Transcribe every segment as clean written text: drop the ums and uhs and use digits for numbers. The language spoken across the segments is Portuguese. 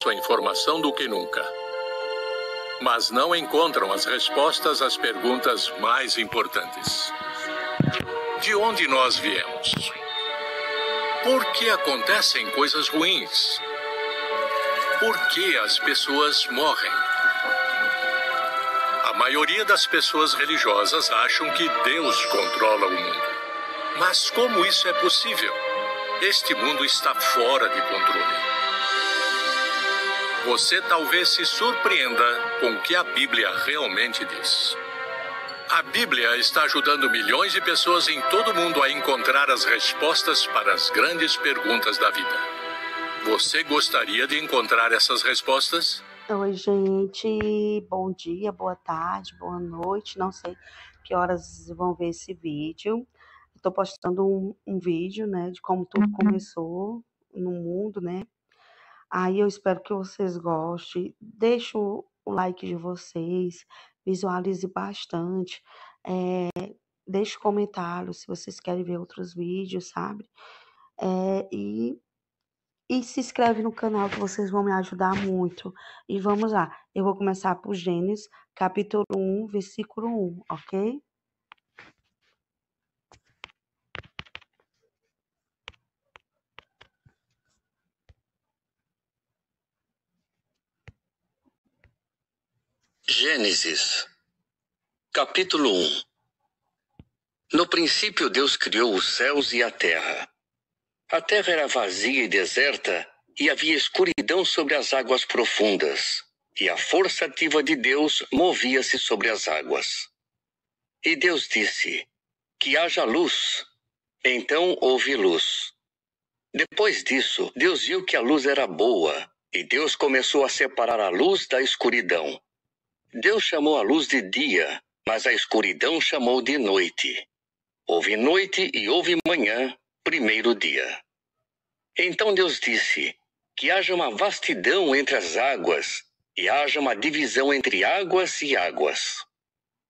a informação do que nunca. Mas não encontram as respostas às perguntas mais importantes. De onde nós viemos? Por que acontecem coisas ruins? Por que as pessoas morrem? A maioria das pessoas religiosas acham que Deus controla o mundo. Mas como isso é possível? Este mundo está fora de controle. Você talvez se surpreenda com o que a Bíblia realmente diz. A Bíblia está ajudando milhões de pessoas em todo o mundo a encontrar as respostas para as grandes perguntas da vida. Você gostaria de encontrar essas respostas? Oi, gente. Bom dia, boa tarde, boa noite. Não sei que horas vão ver esse vídeo. Estou postando um vídeo, né, de como tudo começou no mundo, né? Aí eu espero que vocês gostem. Deixa o like de vocês, visualize bastante. Deixe comentário se vocês querem ver outros vídeos, sabe? E se inscreve no canal que vocês vão me ajudar muito. E vamos lá. Eu vou começar por Gênesis, capítulo 1, versículo 1, ok? Gênesis, capítulo 1. No princípio Deus criou os céus e a terra. A terra era vazia e deserta, e havia escuridão sobre as águas profundas, e a força ativa de Deus movia-se sobre as águas. E Deus disse: que haja luz. Então houve luz. Depois disso, Deus viu que a luz era boa, e Deus começou a separar a luz da escuridão. Deus chamou a luz de dia, mas a escuridão chamou de noite. Houve noite e houve manhã, primeiro dia. Então Deus disse: que haja uma vastidão entre as águas, e haja uma divisão entre águas e águas.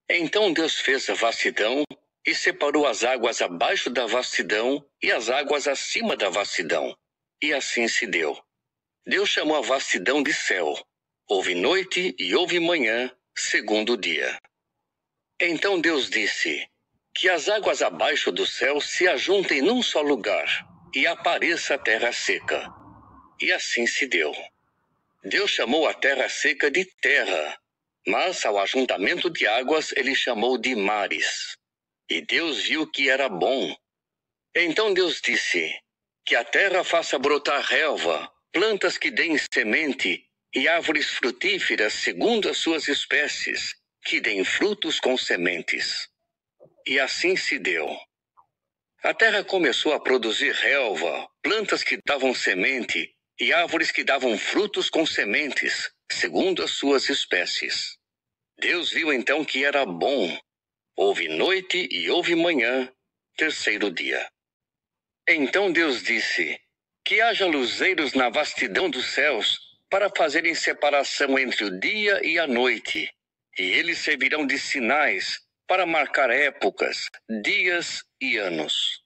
Então Deus fez a vastidão, e separou as águas abaixo da vastidão e as águas acima da vastidão. E assim se deu. Deus chamou a vastidão de céu. Houve noite e houve manhã, segundo dia. Então Deus disse: que as águas abaixo do céu se ajuntem num só lugar, e apareça a terra seca. E assim se deu. Deus chamou a terra seca de terra, mas ao ajuntamento de águas ele chamou de mares. E Deus viu que era bom. Então Deus disse: que a terra faça brotar relva, plantas que deem semente, e árvores frutíferas segundo as suas espécies, que deem frutos com sementes. E assim se deu. A terra começou a produzir relva, plantas que davam semente, e árvores que davam frutos com sementes, segundo as suas espécies. Deus viu então que era bom. Houve noite e houve manhã, terceiro dia. Então Deus disse: que haja luzeiros na vastidão dos céus, para fazerem separação entre o dia e a noite, e eles servirão de sinais para marcar épocas, dias e anos.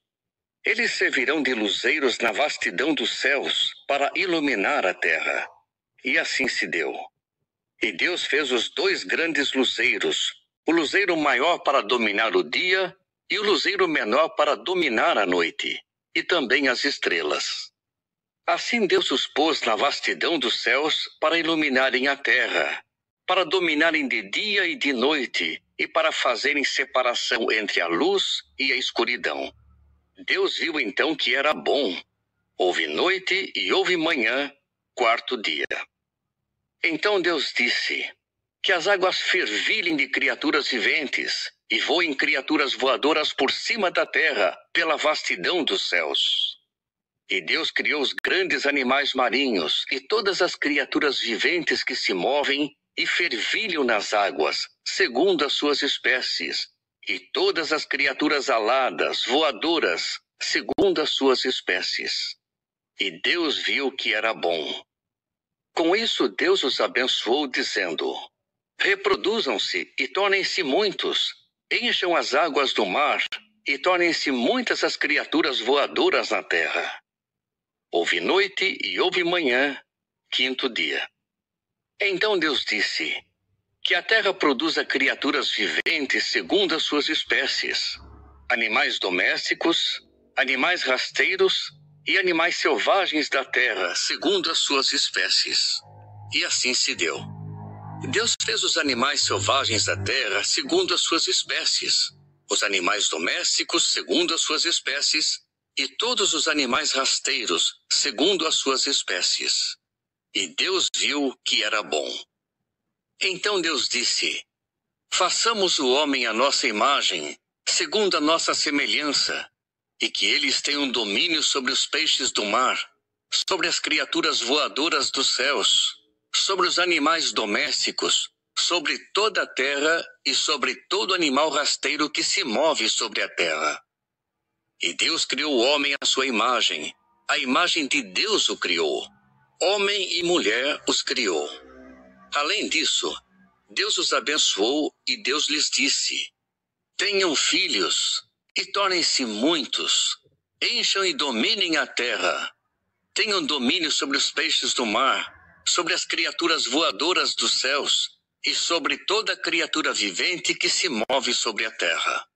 Eles servirão de luzeiros na vastidão dos céus para iluminar a terra. E assim se deu. E Deus fez os dois grandes luzeiros, o luzeiro maior para dominar o dia e o luzeiro menor para dominar a noite, e também as estrelas. Assim Deus os pôs na vastidão dos céus para iluminarem a terra, para dominarem de dia e de noite, e para fazerem separação entre a luz e a escuridão. Deus viu então que era bom. Houve noite e houve manhã, quarto dia. Então Deus disse: que as águas fervilhem de criaturas viventes, e voem criaturas voadoras por cima da terra, pela vastidão dos céus. E Deus criou os grandes animais marinhos, e todas as criaturas viventes que se movem e fervilham nas águas, segundo as suas espécies, e todas as criaturas aladas, voadoras, segundo as suas espécies. E Deus viu que era bom. Com isso Deus os abençoou, dizendo: reproduzam-se e tornem-se muitos, encham as águas do mar, e tornem-se muitas as criaturas voadoras na terra. Houve noite e houve manhã, quinto dia. Então Deus disse: que a terra produza criaturas viventes segundo as suas espécies, animais domésticos, animais rasteiros e animais selvagens da terra segundo as suas espécies. E assim se deu. Deus fez os animais selvagens da terra segundo as suas espécies, os animais domésticos segundo as suas espécies e todos os animais rasteiros segundo as suas espécies. E Deus viu que era bom. Então Deus disse: façamos o homem à nossa imagem, segundo a nossa semelhança, e que eles tenham domínio sobre os peixes do mar, sobre as criaturas voadoras dos céus, sobre os animais domésticos, sobre toda a terra e sobre todo animal rasteiro que se move sobre a terra. E Deus criou o homem à sua imagem, a imagem de Deus o criou. Homem e mulher os criou. Além disso, Deus os abençoou e Deus lhes disse: tenham filhos e tornem-se muitos, encham e dominem a terra. Tenham domínio sobre os peixes do mar, sobre as criaturas voadoras dos céus e sobre toda criatura vivente que se move sobre a terra.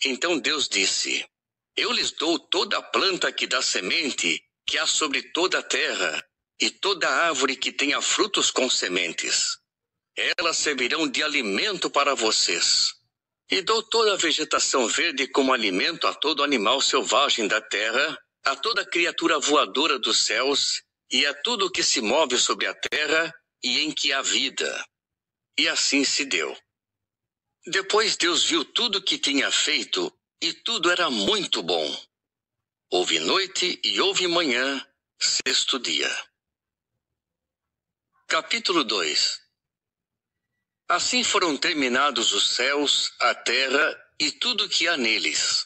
Então Deus disse: eu lhes dou toda a planta que dá semente, que há sobre toda a terra, e toda árvore que tenha frutos com sementes. Elas servirão de alimento para vocês. E dou toda a vegetação verde como alimento a todo animal selvagem da terra, a toda criatura voadora dos céus, e a tudo que se move sobre a terra e em que há vida. E assim se deu. Depois Deus viu tudo que tinha feito, e tudo era muito bom. Houve noite e houve manhã, sexto dia. Capítulo 2. Assim foram terminados os céus, a terra e tudo que há neles.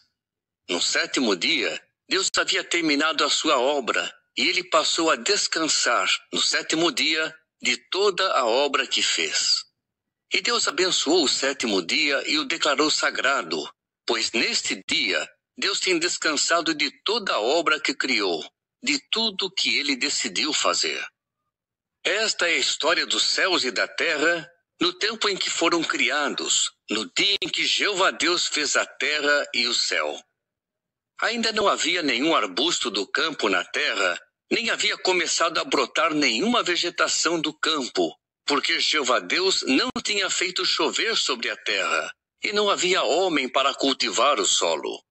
No sétimo dia, Deus havia terminado a sua obra, e ele passou a descansar, no sétimo dia, de toda a obra que fez. E Deus abençoou o sétimo dia e o declarou sagrado, pois neste dia Deus tem descansado de toda a obra que criou, de tudo que ele decidiu fazer. Esta é a história dos céus e da terra, no tempo em que foram criados, no dia em que Jeová Deus fez a terra e o céu. Ainda não havia nenhum arbusto do campo na terra, nem havia começado a brotar nenhuma vegetação do campo, porque Jeová Deus não tinha feito chover sobre a terra, e não havia homem para cultivar o solo.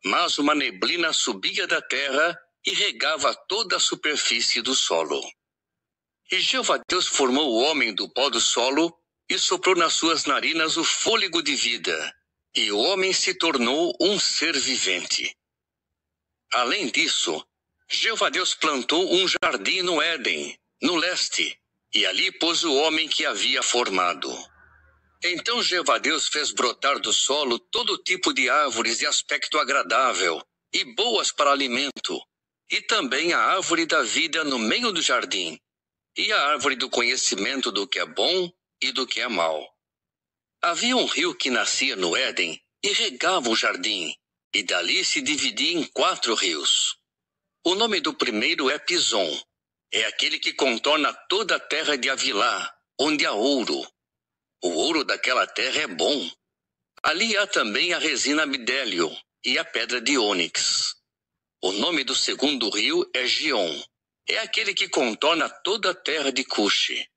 Mas uma neblina subia da terra e regava toda a superfície do solo. E Jeová Deus formou o homem do pó do solo e soprou nas suas narinas o fôlego de vida, e o homem se tornou um ser vivente. Além disso, Jeová Deus plantou um jardim no Éden, no leste, e ali pôs o homem que havia formado. Então Jeová Deus fez brotar do solo todo tipo de árvores de aspecto agradável e boas para alimento, e também a árvore da vida no meio do jardim, e a árvore do conhecimento do que é bom e do que é mau. Havia um rio que nascia no Éden e regava o jardim, e dali se dividia em 4 rios. O nome do primeiro é Pison, é aquele que contorna toda a terra de Havilá, onde há ouro. O ouro daquela terra é bom. Ali há também a resina bidélio e a pedra de ônix. O nome do segundo rio é Gion, é aquele que contorna toda a terra de Cuxi.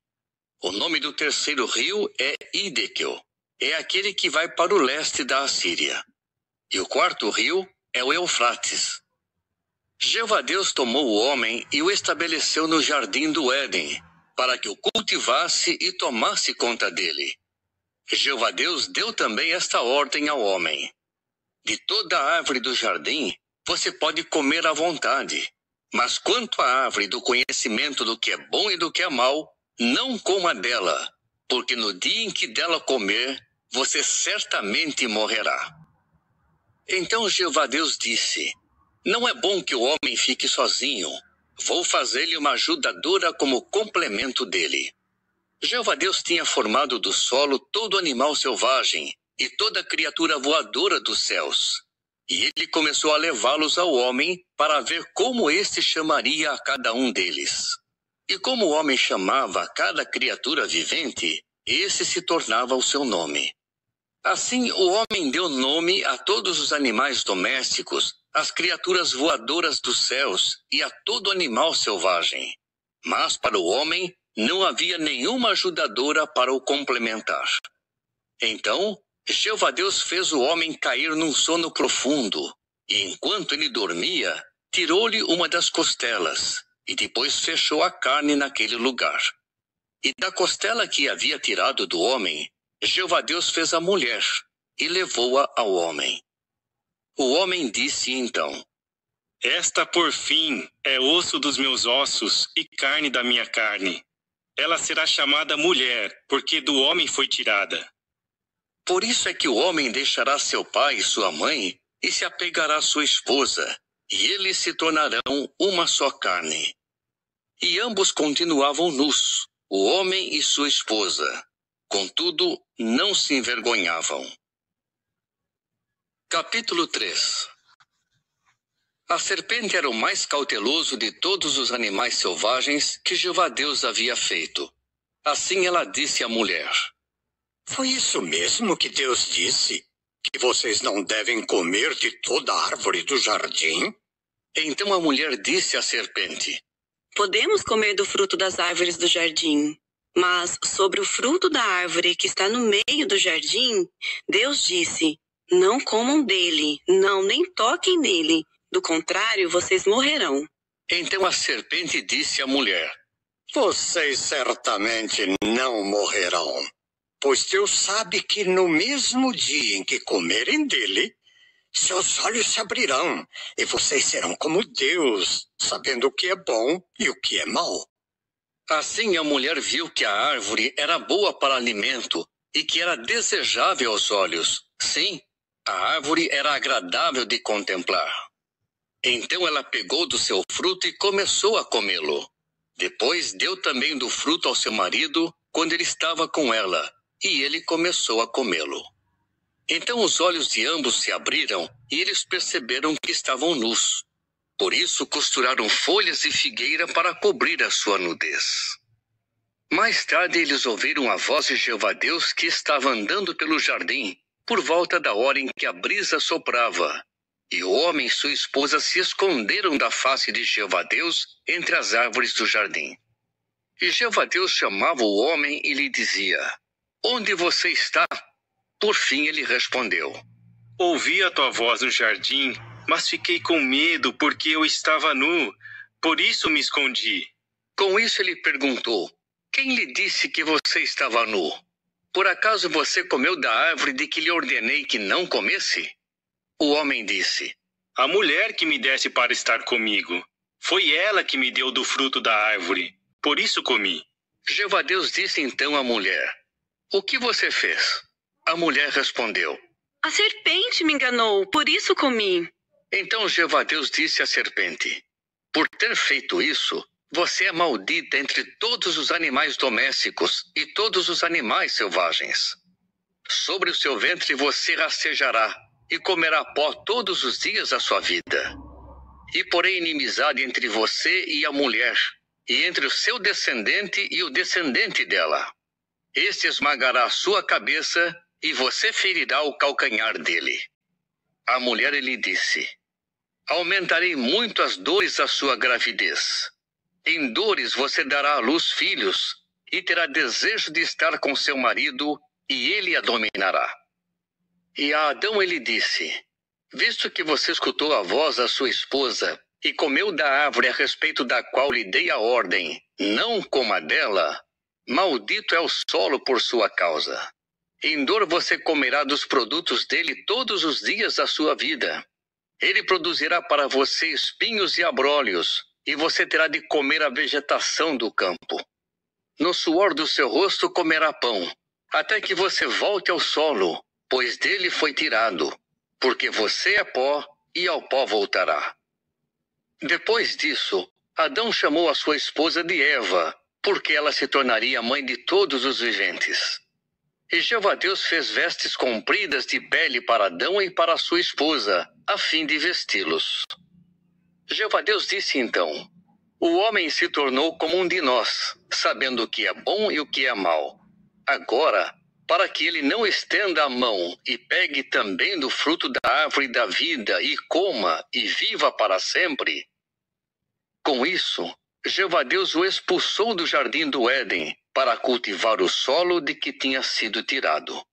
O nome do terceiro rio é Hiddekel, é aquele que vai para o leste da Assíria. E o quarto rio é o Eufrates. Jeová Deus tomou o homem e o estabeleceu no jardim do Éden, para que o cultivasse e tomasse conta dele. Jeová Deus deu também esta ordem ao homem: de toda a árvore do jardim você pode comer à vontade, mas quanto à árvore do conhecimento do que é bom e do que é mau, não coma dela, porque no dia em que dela comer, você certamente morrerá. Então Jeová Deus disse: não é bom que o homem fique sozinho. Vou fazer-lhe uma ajudadora como complemento dele. Jeová Deus tinha formado do solo todo animal selvagem e toda criatura voadora dos céus. E ele começou a levá-los ao homem para ver como este chamaria a cada um deles. E como o homem chamava cada criatura vivente, esse se tornava o seu nome. Assim, o homem deu nome a todos os animais domésticos, às criaturas voadoras dos céus e a todo animal selvagem. Mas para o homem não havia nenhuma ajudadora para o complementar. Então, Jeová Deus fez o homem cair num sono profundo, e enquanto ele dormia, tirou-lhe uma das costelas, e depois fechou a carne naquele lugar. E da costela que havia tirado do homem, Jeová Deus fez a mulher, e levou-a ao homem. O homem disse então: Esta, por fim, é osso dos meus ossos e carne da minha carne. Ela será chamada mulher, porque do homem foi tirada. Por isso é que o homem deixará seu pai e sua mãe, e se apegará à sua esposa, e eles se tornarão uma só carne. E ambos continuavam nus, o homem e sua esposa. Contudo, não se envergonhavam. Capítulo 3. A serpente era o mais cauteloso de todos os animais selvagens que Jeová Deus havia feito. Assim ela disse à mulher: Foi isso mesmo que Deus disse? Que vocês não devem comer de toda a árvore do jardim? Então a mulher disse à serpente: Podemos comer do fruto das árvores do jardim, mas sobre o fruto da árvore que está no meio do jardim, Deus disse: Não comam dele, não, nem toquem nele, do contrário, vocês morrerão. Então a serpente disse à mulher: Vocês certamente não morrerão, pois Deus sabe que no mesmo dia em que comerem dele, seus olhos se abrirão, e vocês serão como Deus, sabendo o que é bom e o que é mau. Assim a mulher viu que a árvore era boa para alimento e que era desejável aos olhos. Sim, a árvore era agradável de contemplar. Então ela pegou do seu fruto e começou a comê-lo. Depois deu também do fruto ao seu marido, quando ele estava com ela, e ele começou a comê-lo. Então os olhos de ambos se abriram, e eles perceberam que estavam nus. Por isso costuraram folhas de figueira para cobrir a sua nudez. Mais tarde eles ouviram a voz de Jeová Deus que estava andando pelo jardim, por volta da hora em que a brisa soprava. E o homem e sua esposa se esconderam da face de Jeová Deus entre as árvores do jardim. E Jeová Deus chamava o homem e lhe dizia: Onde você está? Por fim ele respondeu: Ouvi a tua voz no jardim, mas fiquei com medo porque eu estava nu, por isso me escondi. Com isso ele perguntou: Quem lhe disse que você estava nu? Por acaso você comeu da árvore de que lhe ordenei que não comesse? O homem disse: A mulher que me desse para estar comigo, foi ela que me deu do fruto da árvore, por isso comi. Jeová Deus disse então à mulher: O que você fez? A mulher respondeu: A serpente me enganou, por isso comi. Então Jeová Deus disse à serpente: Por ter feito isso, você é maldita entre todos os animais domésticos e todos os animais selvagens. Sobre o seu ventre você rastejará e comerá pó todos os dias da sua vida. E porém inimizade entre você e a mulher, e entre o seu descendente e o descendente dela. Este esmagará a sua cabeça, e você ferirá o calcanhar dele. A mulher lhe disse: Aumentarei muito as dores da sua gravidez. Em dores você dará à luz filhos, e terá desejo de estar com seu marido, e ele a dominará. E a Adão ele disse: Visto que você escutou a voz da sua esposa, e comeu da árvore a respeito da qual lhe dei a ordem, não coma dela, maldito é o solo por sua causa. Em dor você comerá dos produtos dele todos os dias da sua vida. Ele produzirá para você espinhos e abrolhos, e você terá de comer a vegetação do campo. No suor do seu rosto comerá pão, até que você volte ao solo, pois dele foi tirado, porque você é pó, e ao pó voltará. Depois disso, Adão chamou a sua esposa de Eva, porque ela se tornaria mãe de todos os viventes. E Jeová Deus fez vestes compridas de pele para Adão e para sua esposa, a fim de vesti-los. Jeová Deus disse então: O homem se tornou como um de nós, sabendo o que é bom e o que é mal. Agora, para que ele não estenda a mão e pegue também do fruto da árvore da vida e coma e viva para sempre. Com isso, Jeová Deus o expulsou do jardim do Éden para cultivar o solo de que tinha sido tirado.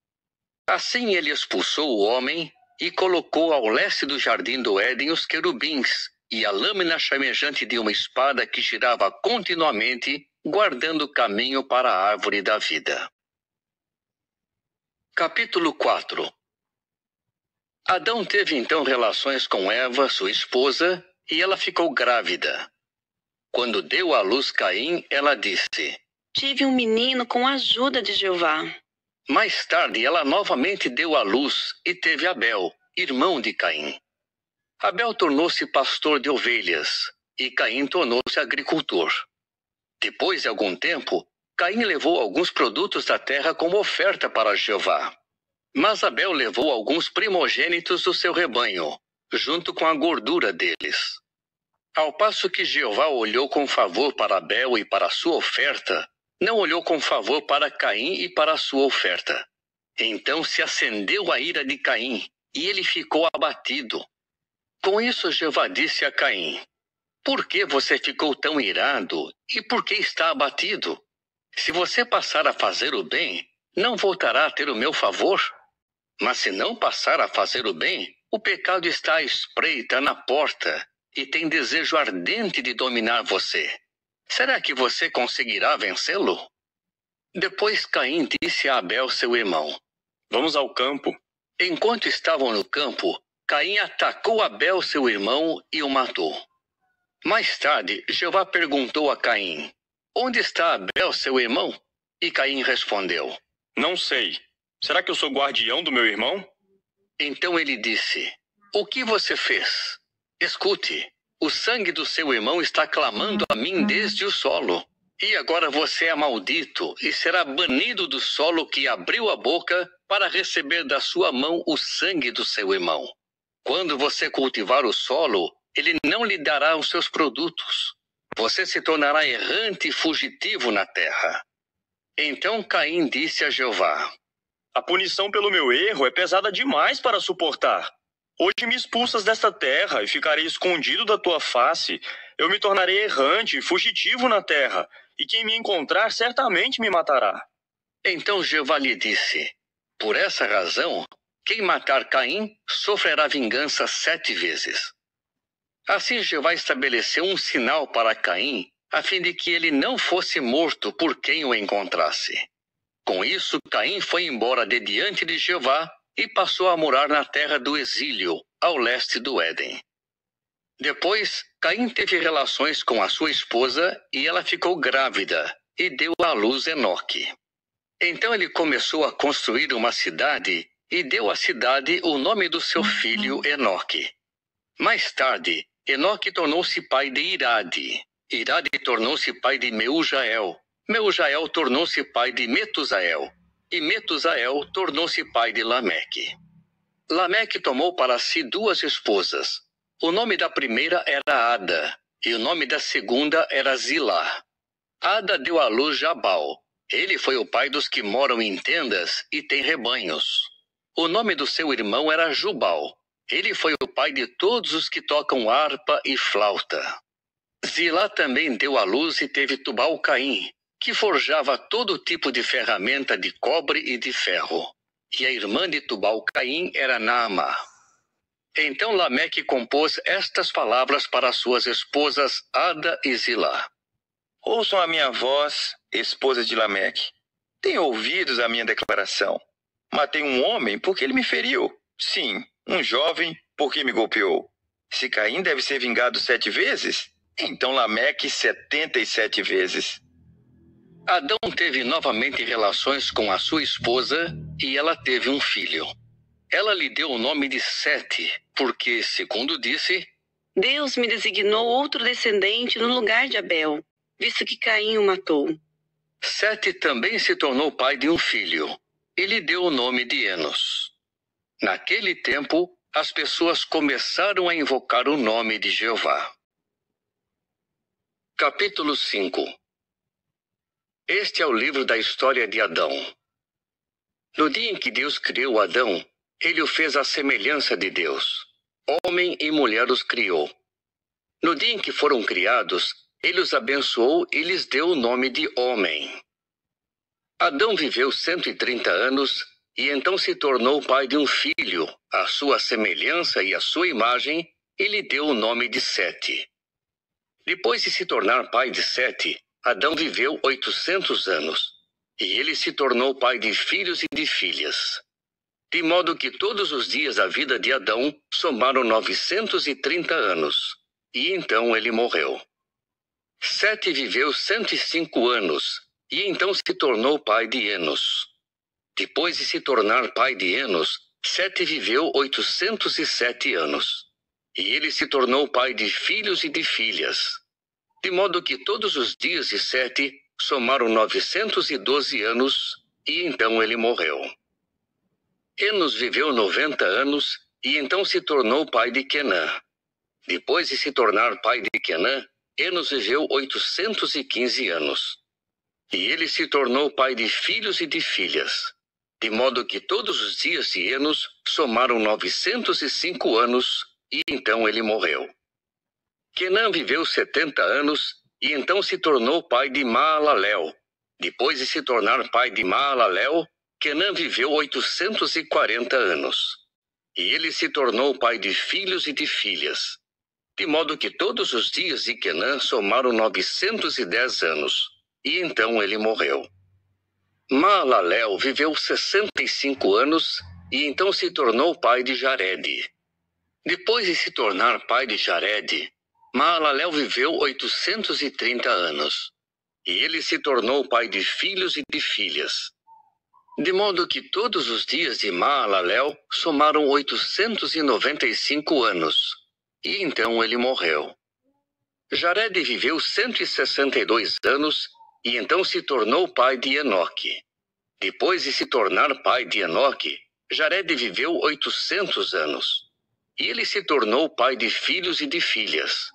Assim ele expulsou o homem e colocou ao leste do jardim do Éden os querubins e a lâmina chamejante de uma espada que girava continuamente, guardando o caminho para a árvore da vida. Capítulo 4. Adão teve então relações com Eva, sua esposa, e ela ficou grávida. Quando deu à luz Caim, ela disse: Tive um menino com a ajuda de Jeová. Mais tarde, ela novamente deu à luz e teve Abel, irmão de Caim. Abel tornou-se pastor de ovelhas e Caim tornou-se agricultor. Depois de algum tempo, Caim levou alguns produtos da terra como oferta para Jeová. Mas Abel levou alguns primogênitos do seu rebanho, junto com a gordura deles. Ao passo que Jeová olhou com favor para Abel e para a sua oferta, não olhou com favor para Caim e para a sua oferta. Então se acendeu a ira de Caim, e ele ficou abatido. Com isso Jeová disse a Caim: Por que você ficou tão irado e por que está abatido? Se você passar a fazer o bem, não voltará a ter o meu favor? Mas se não passar a fazer o bem, o pecado está à espreita na porta e tem desejo ardente de dominar você. Será que você conseguirá vencê-lo? Depois Caim disse a Abel, seu irmão: Vamos ao campo. Enquanto estavam no campo, Caim atacou Abel, seu irmão, e o matou. Mais tarde, Jeová perguntou a Caim: Onde está Abel, seu irmão? E Caim respondeu: Não sei. Será que eu sou guardião do meu irmão? Então ele disse: O que você fez? Escute, o sangue do seu irmão está clamando a mim desde o solo. E agora você é maldito e será banido do solo que abriu a boca para receber da sua mão o sangue do seu irmão. Quando você cultivar o solo, ele não lhe dará os seus produtos. Você se tornará errante e fugitivo na terra. Então Caim disse a Jeová: A punição pelo meu erro é pesada demais para suportar. Hoje me expulsas desta terra e ficarei escondido da tua face. Eu me tornarei errante e fugitivo na terra, e quem me encontrar certamente me matará. Então Jeová lhe disse: Por essa razão, quem matar Caim sofrerá vingança 7 vezes. Assim Jeová estabeleceu um sinal para Caim, a fim de que ele não fosse morto por quem o encontrasse. Com isso, Caim foi embora de diante de Jeová e passou a morar na terra do exílio, ao leste do Éden. Depois, Caim teve relações com a sua esposa e ela ficou grávida e deu à luz Enoque. Então ele começou a construir uma cidade e deu à cidade o nome do seu filho Enoque. Mais tarde, Enoque tornou-se pai de Irade. Irade tornou-se pai de Meujael. Meujael tornou-se pai de Metusael. E Metusael tornou-se pai de Lameque. Lameque tomou para si 2 esposas. O nome da primeira era Ada, e o nome da segunda era Zilá. Ada deu à luz Jabal. Ele foi o pai dos que moram em tendas e têm rebanhos. O nome do seu irmão era Jubal. Ele foi o pai de todos os que tocam harpa e flauta. Zilá também deu à luz e teve Tubal-Caim, que forjava todo tipo de ferramenta de cobre e de ferro. E a irmã de Tubal-Caim era Naamá. Então Lameque compôs estas palavras para suas esposas Ada e Zilá. Ouçam a minha voz, esposas de Lameque. Tenham ouvidos a minha declaração. Matei um homem porque ele me feriu. Sim, um jovem porque me golpeou. Se Caim deve ser vingado 7 vezes, então Lameque 77 vezes. Adão teve novamente relações com a sua esposa e ela teve um filho. Ela lhe deu o nome de Sete, porque, segundo disse, Deus me designou outro descendente no lugar de Abel, visto que Caim o matou. Sete também se tornou pai de um filho, e lhe deu o nome de Enos. Naquele tempo, as pessoas começaram a invocar o nome de Jeová. Capítulo 5. Este é o livro da história de Adão. No dia em que Deus criou Adão, ele o fez à semelhança de Deus. Homem e mulher os criou. No dia em que foram criados, ele os abençoou e lhes deu o nome de homem. Adão viveu 130 anos e então se tornou pai de um filho, à sua semelhança e à sua imagem, e lhe deu o nome de Sete. Depois de se tornar pai de Sete, Adão viveu 800 anos, e ele se tornou pai de filhos e de filhas. De modo que todos os dias da vida de Adão somaram 930 anos, e então ele morreu. Sete viveu 105 anos, e então se tornou pai de Enos. Depois de se tornar pai de Enos, Sete viveu 807 anos, e ele se tornou pai de filhos e de filhas. De modo que todos os dias de Sete somaram 912 anos, e então ele morreu. Enos viveu 90 anos, e então se tornou pai de Quenã. Depois de se tornar pai de Quenã, Enos viveu 815 anos. E ele se tornou pai de filhos e de filhas. De modo que todos os dias de Enos somaram 905 anos, e então ele morreu. Quenã viveu 70 anos, e então se tornou pai de Maalalel. Depois de se tornar pai de Maalalel, Quenã viveu 840 anos. E ele se tornou pai de filhos e de filhas. De modo que todos os dias de Quenã somaram 910 anos, e então ele morreu. Maalalel viveu 65 anos, e então se tornou pai de Jarede. Depois de se tornar pai de Jarede, Maalalel viveu 830 anos, e ele se tornou pai de filhos e de filhas. De modo que todos os dias de Maalalel somaram 895 anos, e então ele morreu. Jarede viveu 162 anos, e então se tornou pai de Enoque. Depois de se tornar pai de Enoque, Jarede viveu 800 anos, e ele se tornou pai de filhos e de filhas.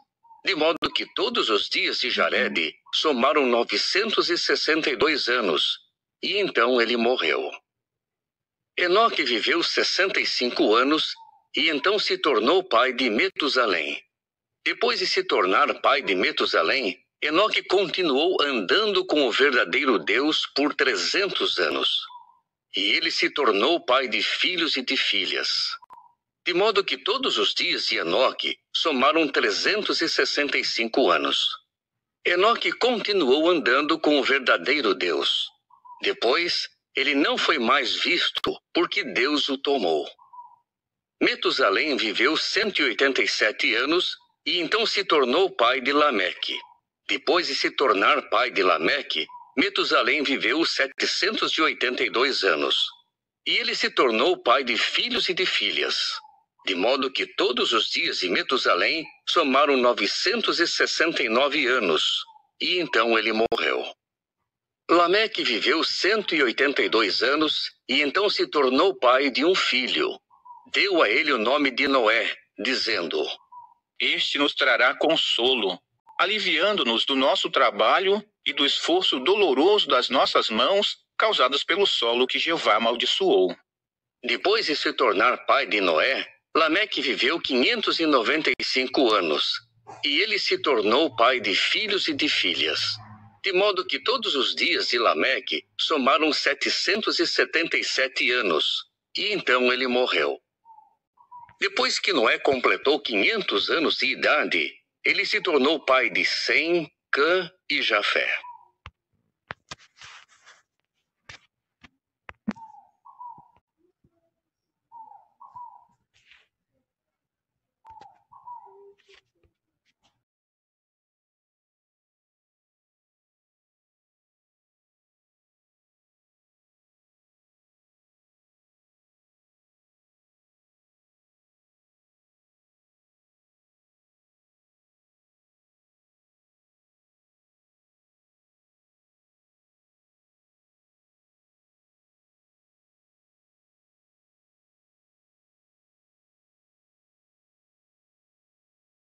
De modo que todos os dias de Jarede somaram 962 anos, e então ele morreu. Enoque viveu 65 anos, e então se tornou pai de Metusalém. Depois de se tornar pai de Metusalém, Enoque continuou andando com o verdadeiro Deus por 300 anos. E ele se tornou pai de filhos e de filhas. De modo que todos os dias de Enoque somaram 365 anos. Enoque continuou andando com o verdadeiro Deus. Depois, ele não foi mais visto, porque Deus o tomou. Metusalém viveu 187 anos, e então se tornou pai de Lameque. Depois de se tornar pai de Lameque, Metusalém viveu 782 anos. E ele se tornou pai de filhos e de filhas. De modo que todos os dias de Metusalém somaram 969 anos, e então ele morreu. Lameque viveu 182 anos, e então se tornou pai de um filho. Deu a ele o nome de Noé, dizendo: Este nos trará consolo, aliviando-nos do nosso trabalho e do esforço doloroso das nossas mãos, causadas pelo solo que Jeová amaldiçoou. Depois de se tornar pai de Noé, Lameque viveu 595 anos, e ele se tornou pai de filhos e de filhas. De modo que todos os dias de Lameque somaram 777 anos, e então ele morreu. Depois que Noé completou 500 anos de idade, ele se tornou pai de Sem, Cã e Jafé.